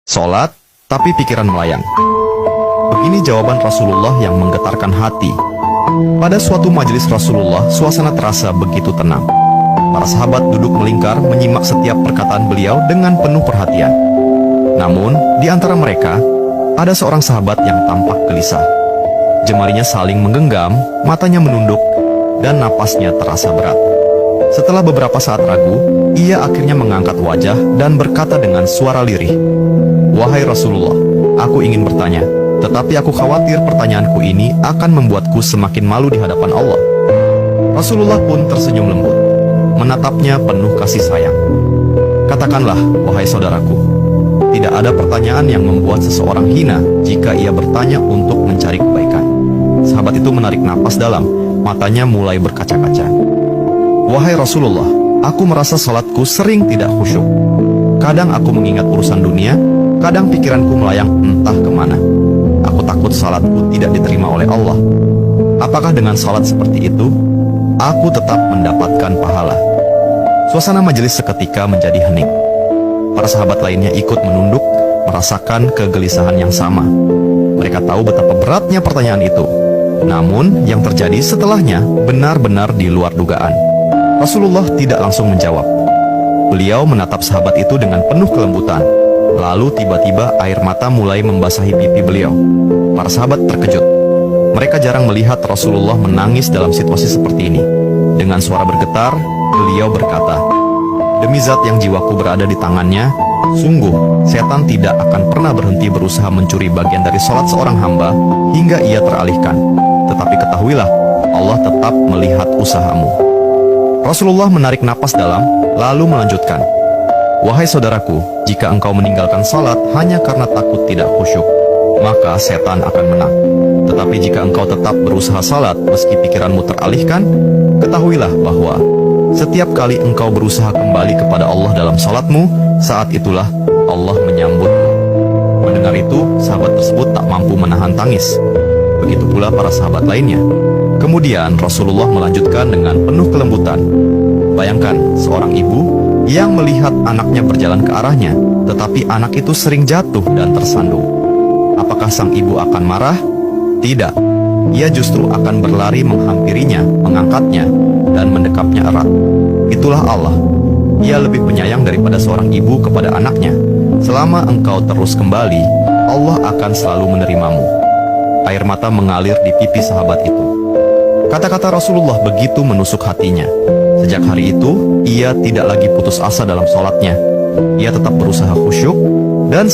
Sholat, tapi pikiran melayang. Begini jawaban Rasulullah yang menggetarkan hati. Pada suatu majelis Rasulullah, suasana terasa begitu tenang. Para sahabat duduk melingkar menyimak setiap perkataan beliau dengan penuh perhatian. Namun, di antara mereka, ada seorang sahabat yang tampak gelisah. Jemarinya saling menggenggam, matanya menunduk, dan napasnya terasa berat. Setelah beberapa saat ragu, ia akhirnya mengangkat wajah dan berkata dengan suara lirih, "Wahai Rasulullah, aku ingin bertanya, tetapi aku khawatir pertanyaanku ini akan membuatku semakin malu di hadapan Allah." Rasulullah pun tersenyum lembut, menatapnya penuh kasih sayang. "Katakanlah, wahai saudaraku, tidak ada pertanyaan yang membuat seseorang hina jika ia bertanya untuk mencari kebaikan." Sahabat itu menarik napas dalam, matanya mulai berkaca-kaca. "Wahai Rasulullah, aku merasa salatku sering tidak khusyuk. Kadang aku mengingat urusan dunia, kadang pikiranku melayang entah kemana. Aku takut salatku tidak diterima oleh Allah. Apakah dengan salat seperti itu, aku tetap mendapatkan pahala?" Suasana majelis seketika menjadi hening. Para sahabat lainnya ikut menunduk, merasakan kegelisahan yang sama. Mereka tahu betapa beratnya pertanyaan itu. Namun, yang terjadi setelahnya benar-benar di luar dugaan. Rasulullah tidak langsung menjawab. Beliau menatap sahabat itu dengan penuh kelembutan. Lalu tiba-tiba air mata mulai membasahi pipi beliau. Para sahabat terkejut. Mereka jarang melihat Rasulullah menangis dalam situasi seperti ini. Dengan suara bergetar, beliau berkata, "Demi zat yang jiwaku berada di tangannya, sungguh setan tidak akan pernah berhenti berusaha mencuri bagian dari sholat seorang hamba hingga ia teralihkan. Tetapi ketahuilah, Allah tetap melihat usahamu." Rasulullah menarik napas dalam, lalu melanjutkan, "Wahai saudaraku, jika engkau meninggalkan salat hanya karena takut tidak khusyuk, maka setan akan menang. Tetapi jika engkau tetap berusaha salat meski pikiranmu teralihkan, ketahuilah bahwa setiap kali engkau berusaha kembali kepada Allah dalam salatmu, saat itulah Allah menyambutmu." Mendengar itu, sahabat tersebut tak mampu menahan tangis. Begitu pula para sahabat lainnya. Kemudian Rasulullah melanjutkan dengan penuh kelembutan, "Bayangkan seorang ibu yang melihat anaknya berjalan ke arahnya, tetapi anak itu sering jatuh dan tersandung. Apakah sang ibu akan marah? Tidak. Ia justru akan berlari menghampirinya, mengangkatnya, dan mendekapnya erat. Itulah Allah. Ia lebih penyayang daripada seorang ibu kepada anaknya. Selama engkau terus kembali, Allah akan selalu menerimamu." Air mata mengalir di pipi sahabat itu. Kata-kata Rasulullah begitu menusuk hatinya. Sejak hari itu, ia tidak lagi putus asa dalam sholatnya. Ia tetap berusaha khusyuk, dan